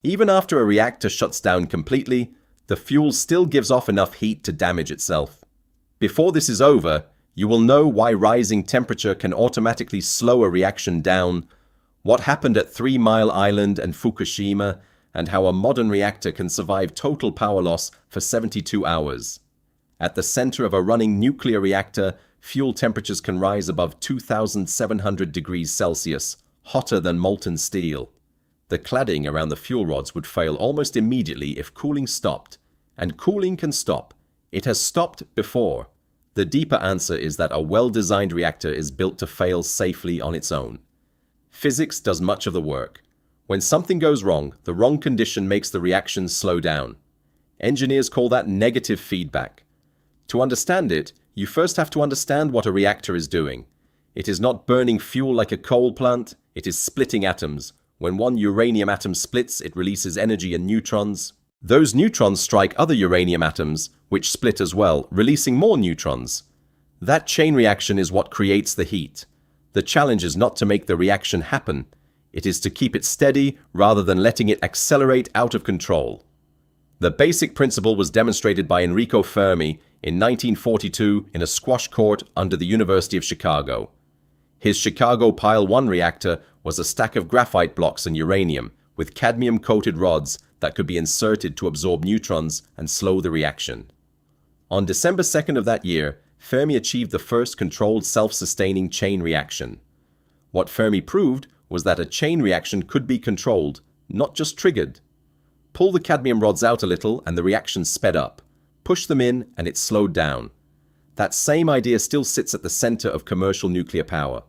Even after a reactor shuts down completely, the fuel still gives off enough heat to damage itself. Before this is over, you will know why rising temperature can automatically slow a reaction down, what happened at 3 Mile Island and Fukushima, and how a modern reactor can survive total power loss for 72 hours. At the center of a running nuclear reactor, fuel temperatures can rise above 2,700 degrees Celsius, hotter than molten steel. The cladding around the fuel rods would fail almost immediately if cooling stopped. And cooling can stop. It has stopped before. The deeper answer is that a well-designed reactor is built to fail safely on its own. Physics does much of the work. When something goes wrong, the wrong condition makes the reaction slow down. Engineers call that negative feedback. To understand it, you first have to understand what a reactor is doing. It is not burning fuel like a coal plant, it is splitting atoms. When one uranium atom splits, it releases energy and neutrons. Those neutrons strike other uranium atoms, which split as well, releasing more neutrons. That chain reaction is what creates the heat. The challenge is not to make the reaction happen. It is to keep it steady rather than letting it accelerate out of control. The basic principle was demonstrated by Enrico Fermi in 1942 in a squash court under the University of Chicago. His Chicago Pile 1 reactor was a stack of graphite blocks and uranium with cadmium-coated rods that could be inserted to absorb neutrons and slow the reaction. On December 2nd of that year, Fermi achieved the first controlled self-sustaining chain reaction. What Fermi proved was that a chain reaction could be controlled, not just triggered. Pull the cadmium rods out a little and the reaction sped up. Push them in and it slowed down. That same idea still sits at the center of commercial nuclear power.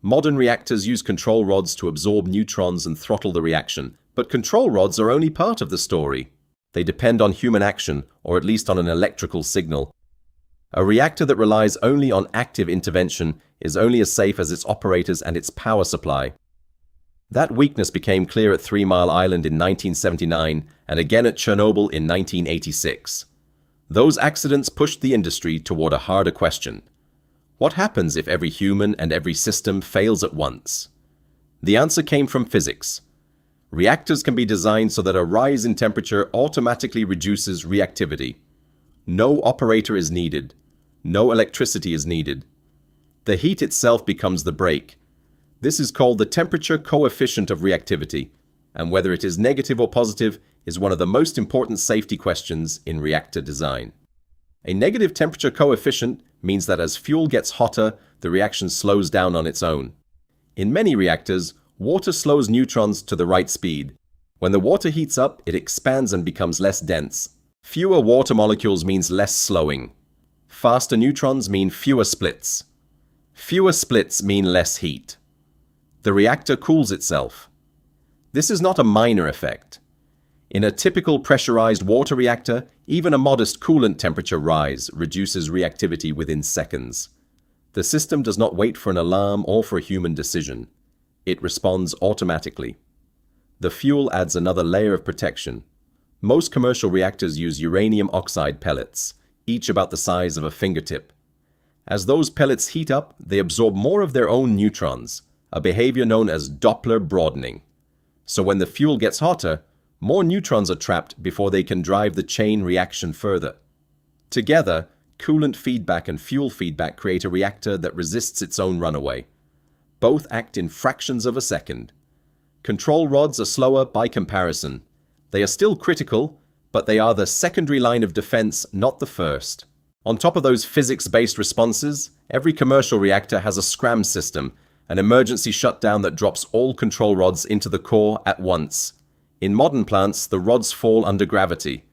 Modern reactors use control rods to absorb neutrons and throttle the reaction, but control rods are only part of the story. They depend on human action, or at least on an electrical signal. A reactor that relies only on active intervention is only as safe as its operators and its power supply. That weakness became clear at 3 Mile Island in 1979 and again at Chernobyl in 1986. Those accidents pushed the industry toward a harder question. What happens if every human and every system fails at once? The answer came from physics. Reactors can be designed so that a rise in temperature automatically reduces reactivity. No operator is needed. No electricity is needed. The heat itself becomes the brake. This is called the temperature coefficient of reactivity, and whether it is negative or positive is one of the most important safety questions in reactor design. A negative temperature coefficient means that as fuel gets hotter, the reaction slows down on its own. In many reactors, water slows neutrons to the right speed. When the water heats up, it expands and becomes less dense. Fewer water molecules means less slowing. Faster neutrons mean fewer splits. Fewer splits mean less heat. The reactor cools itself. This is not a minor effect. In a typical pressurized water reactor, even a modest coolant temperature rise reduces reactivity within seconds. The system does not wait for an alarm or for a human decision. It responds automatically. The fuel adds another layer of protection. Most commercial reactors use uranium oxide pellets, each about the size of a fingertip. As those pellets heat up, they absorb more of their own neutrons, a behavior known as Doppler broadening. So when the fuel gets hotter, more neutrons are trapped before they can drive the chain reaction further. Together, coolant feedback and fuel feedback create a reactor that resists its own runaway. Both act in fractions of a second. Control rods are slower by comparison. They are still critical, but they are the secondary line of defense, not the first. On top of those physics-based responses, every commercial reactor has a scram system, an emergency shutdown that drops all control rods into the core at once. In modern plants, the rods fall under gravity.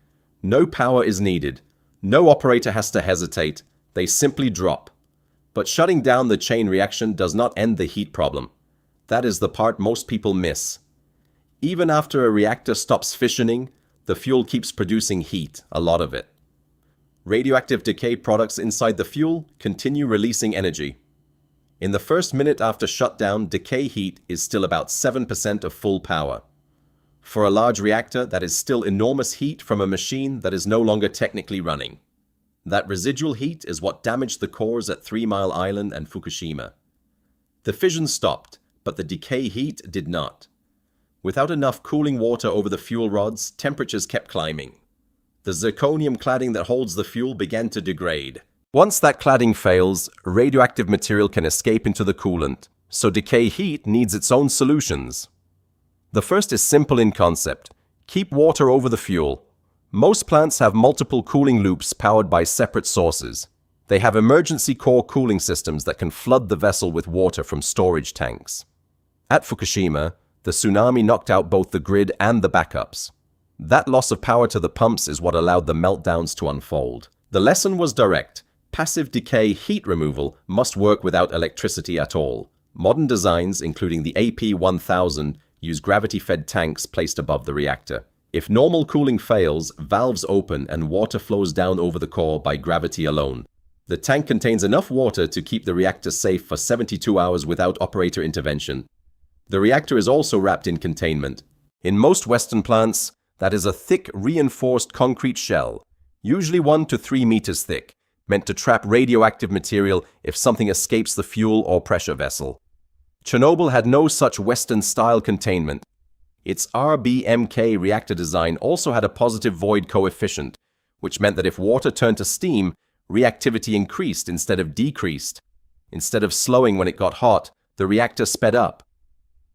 No power is needed. No operator has to hesitate. They simply drop. But shutting down the chain reaction does not end the heat problem. That is the part most people miss. Even after a reactor stops fissioning, the fuel keeps producing heat, a lot of it. Radioactive decay products inside the fuel continue releasing energy. In the first minute after shutdown, decay heat is still about 7% of full power. For a large reactor, that is still enormous heat from a machine that is no longer technically running. That residual heat is what damaged the cores at 3 Mile Island and Fukushima. The fission stopped, but the decay heat did not. Without enough cooling water over the fuel rods, temperatures kept climbing. The zirconium cladding that holds the fuel began to degrade. Once that cladding fails, radioactive material can escape into the coolant, so decay heat needs its own solutions. The first is simple in concept. Keep water over the fuel. Most plants have multiple cooling loops powered by separate sources. They have emergency core cooling systems that can flood the vessel with water from storage tanks. At Fukushima, the tsunami knocked out both the grid and the backups. That loss of power to the pumps is what allowed the meltdowns to unfold. The lesson was direct. Passive decay heat removal must work without electricity at all. Modern designs, including the AP1000, use gravity-fed tanks placed above the reactor. If normal cooling fails, valves open and water flows down over the core by gravity alone. The tank contains enough water to keep the reactor safe for 72 hours without operator intervention. The reactor is also wrapped in containment. In most Western plants, that is a thick, reinforced concrete shell, usually 1 to 3 meters thick, meant to trap radioactive material if something escapes the fuel or pressure vessel. Chernobyl had no such Western-style containment. Its RBMK reactor design also had a positive void coefficient, which meant that if water turned to steam, reactivity increased instead of decreased. Instead of slowing when it got hot, the reactor sped up.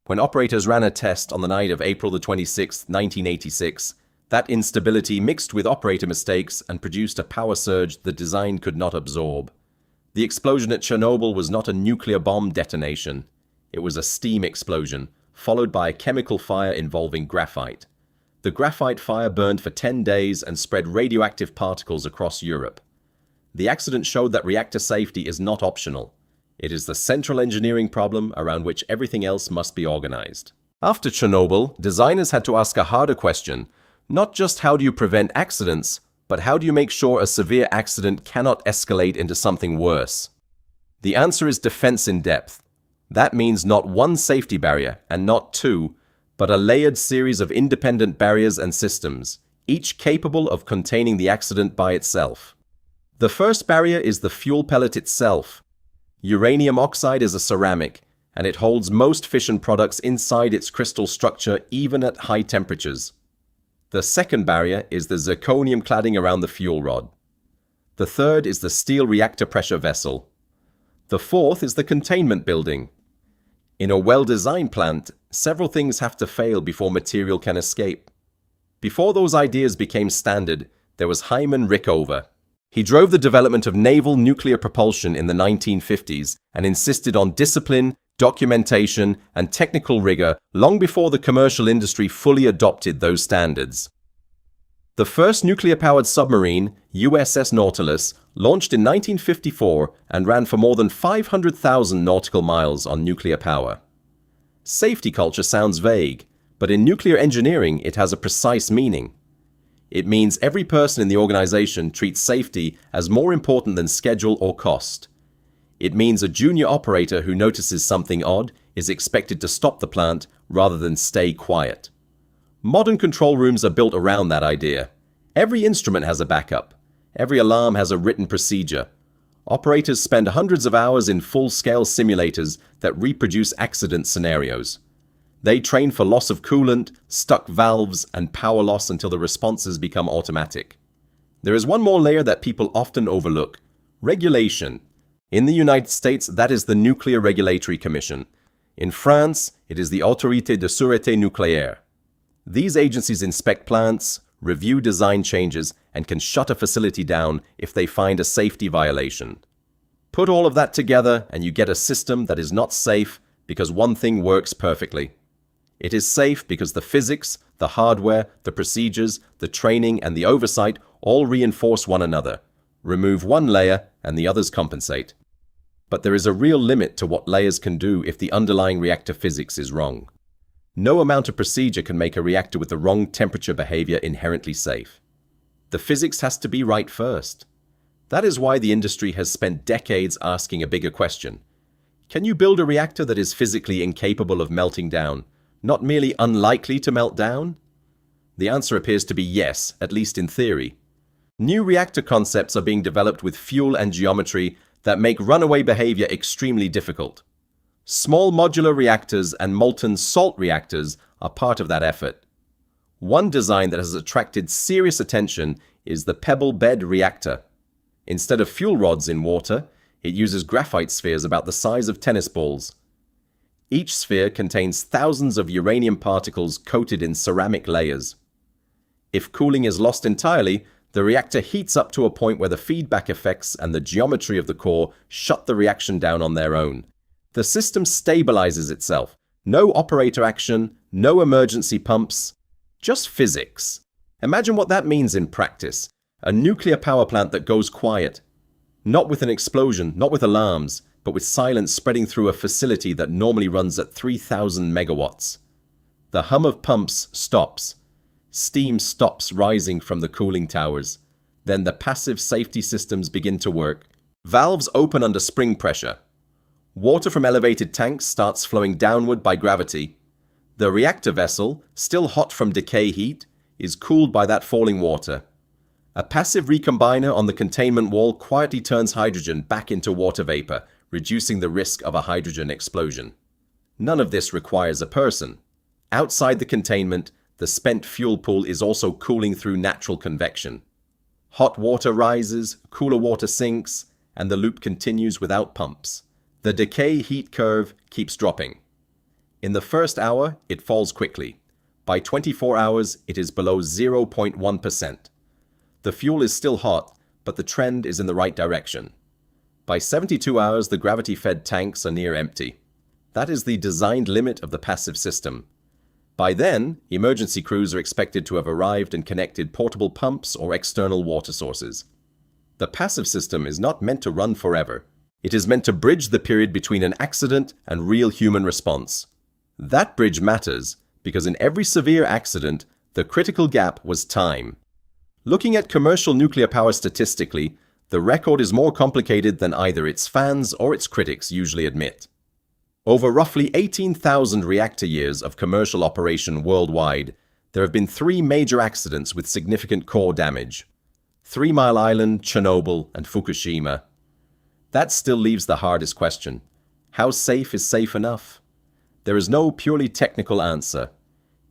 When operators ran a test on the night of April 26, 1986, that instability mixed with operator mistakes and produced a power surge the design could not absorb. The explosion at Chernobyl was not a nuclear bomb detonation. It was a steam explosion, followed by a chemical fire involving graphite. The graphite fire burned for 10 days and spread radioactive particles across Europe. The accident showed that reactor safety is not optional. It is the central engineering problem around which everything else must be organized. After Chernobyl, designers had to ask a harder question. Not just how do you prevent accidents, but how do you make sure a severe accident cannot escalate into something worse? The answer is defense in depth. That means not one safety barrier, and not two, but a layered series of independent barriers and systems, each capable of containing the accident by itself. The first barrier is the fuel pellet itself. Uranium oxide is a ceramic, and it holds most fission products inside its crystal structure even at high temperatures. The second barrier is the zirconium cladding around the fuel rod. The third is the steel reactor pressure vessel. The fourth is the containment building. In a well-designed plant, several things have to fail before material can escape. Before those ideas became standard, there was Hyman Rickover. He drove the development of naval nuclear propulsion in the 1950s and insisted on discipline, documentation, and technical rigor long before the commercial industry fully adopted those standards. The first nuclear-powered submarine, USS Nautilus, launched in 1954 and ran for more than 500,000 nautical miles on nuclear power. Safety culture sounds vague, but in nuclear engineering it has a precise meaning. It means every person in the organization treats safety as more important than schedule or cost. It means a junior operator who notices something odd is expected to stop the plant rather than stay quiet. Modern control rooms are built around that idea. Every instrument has a backup. Every alarm has a written procedure. Operators spend hundreds of hours in full-scale simulators that reproduce accident scenarios. They train for loss of coolant, stuck valves, and power loss until the responses become automatic. There is one more layer that people often overlook: regulation. In the United States, that is the Nuclear Regulatory Commission. In France, it is the Autorité de Sûreté Nucléaire. These agencies inspect plants, review design changes, and can shut a facility down if they find a safety violation. Put all of that together and you get a system that is not safe because one thing works perfectly. It is safe because the physics, the hardware, the procedures, the training, and the oversight all reinforce one another. Remove one layer and the others compensate. But there is a real limit to what layers can do if the underlying reactor physics is wrong. No amount of procedure can make a reactor with the wrong temperature behavior inherently safe. The physics has to be right first. That is why the industry has spent decades asking a bigger question. Can you build a reactor that is physically incapable of melting down, not merely unlikely to melt down? The answer appears to be yes, at least in theory. New reactor concepts are being developed with fuel and geometry that make runaway behavior extremely difficult. Small modular reactors and molten salt reactors are part of that effort. One design that has attracted serious attention is the pebble bed reactor. Instead of fuel rods in water, it uses graphite spheres about the size of tennis balls. Each sphere contains thousands of uranium particles coated in ceramic layers. If cooling is lost entirely, the reactor heats up to a point where the feedback effects and the geometry of the core shut the reaction down on their own. The system stabilizes itself. No operator action, no emergency pumps, just physics. Imagine what that means in practice. A nuclear power plant that goes quiet. Not with an explosion, not with alarms, but with silence spreading through a facility that normally runs at 3,000 megawatts. The hum of pumps stops. Steam stops rising from the cooling towers. Then the passive safety systems begin to work. Valves open under spring pressure. Water from elevated tanks starts flowing downward by gravity. The reactor vessel, still hot from decay heat, is cooled by that falling water. A passive recombiner on the containment wall quietly turns hydrogen back into water vapor, reducing the risk of a hydrogen explosion. None of this requires a person. Outside the containment, the spent fuel pool is also cooling through natural convection. Hot water rises, cooler water sinks, and the loop continues without pumps. The decay heat curve keeps dropping. In the first hour, it falls quickly. By 24 hours, it is below 0.1%. The fuel is still hot, but the trend is in the right direction. By 72 hours, the gravity-fed tanks are near empty. That is the designed limit of the passive system. By then, emergency crews are expected to have arrived and connected portable pumps or external water sources. The passive system is not meant to run forever. It is meant to bridge the period between an accident and real human response. That bridge matters because in every severe accident, the critical gap was time. Looking at commercial nuclear power statistically, the record is more complicated than either its fans or its critics usually admit. Over roughly 18,000 reactor years of commercial operation worldwide, there have been 3 major accidents with significant core damage. 3 Mile Island, Chernobyl, and Fukushima. That still leaves the hardest question. How safe is safe enough? There is no purely technical answer.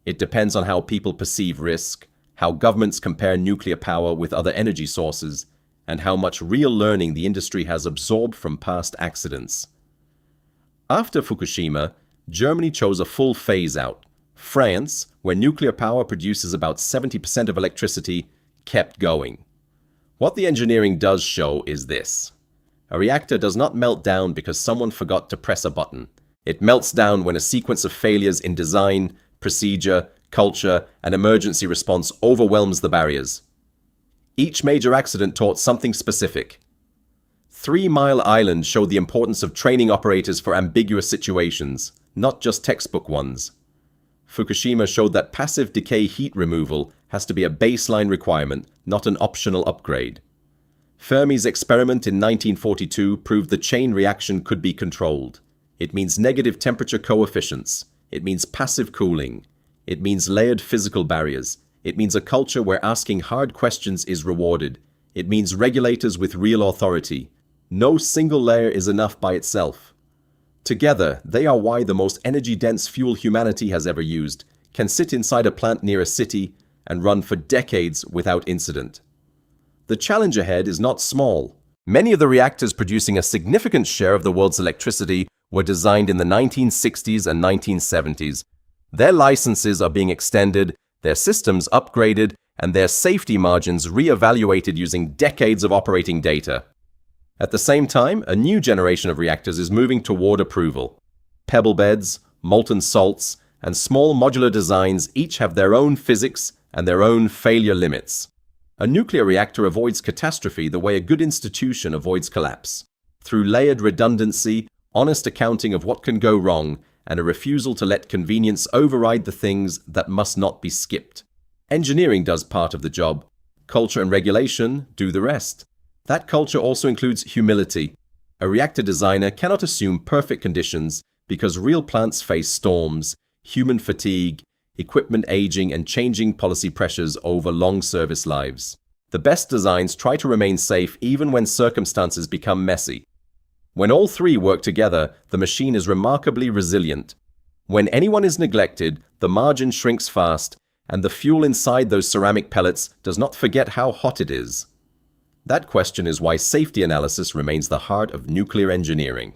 It depends on how people perceive risk, how governments compare nuclear power with other energy sources, and how much real learning the industry has absorbed from past accidents. After Fukushima, Germany chose a full phase-out. France, where nuclear power produces about 70% of electricity, kept going. What the engineering does show is this. A reactor does not melt down because someone forgot to press a button. It melts down when a sequence of failures in design, procedure, culture, and emergency response overwhelms the barriers. Each major accident taught something specific. 3 Mile Island showed the importance of training operators for ambiguous situations, not just textbook ones. Fukushima showed that passive decay heat removal has to be a baseline requirement, not an optional upgrade. Fermi's experiment in 1942 proved the chain reaction could be controlled. It means negative temperature coefficients. It means passive cooling. It means layered physical barriers. It means a culture where asking hard questions is rewarded. It means regulators with real authority. No single layer is enough by itself. Together, they are why the most energy-dense fuel humanity has ever used can sit inside a plant near a city and run for decades without incident. The challenge ahead is not small. Many of the reactors producing a significant share of the world's electricity were designed in the 1960s and 1970s. Their licenses are being extended, their systems upgraded, and their safety margins re-evaluated using decades of operating data. At the same time, a new generation of reactors is moving toward approval. Pebble beds, molten salts, and small modular designs each have their own physics and their own failure limits. A nuclear reactor avoids catastrophe the way a good institution avoids collapse, through layered redundancy, honest accounting of what can go wrong, and a refusal to let convenience override the things that must not be skipped. Engineering does part of the job. Culture and regulation do the rest. That culture also includes humility. A reactor designer cannot assume perfect conditions because real plants face storms, human fatigue, equipment aging, and changing policy pressures over long service lives. The best designs try to remain safe even when circumstances become messy. When all 3 work together, the machine is remarkably resilient. When anyone is neglected, the margin shrinks fast, and the fuel inside those ceramic pellets does not forget how hot it is. That question is why safety analysis remains the heart of nuclear engineering.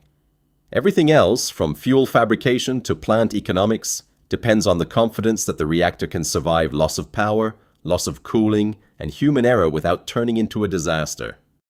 Everything else, from fuel fabrication to plant economics, depends on the confidence that the reactor can survive loss of power, loss of cooling, and human error without turning into a disaster.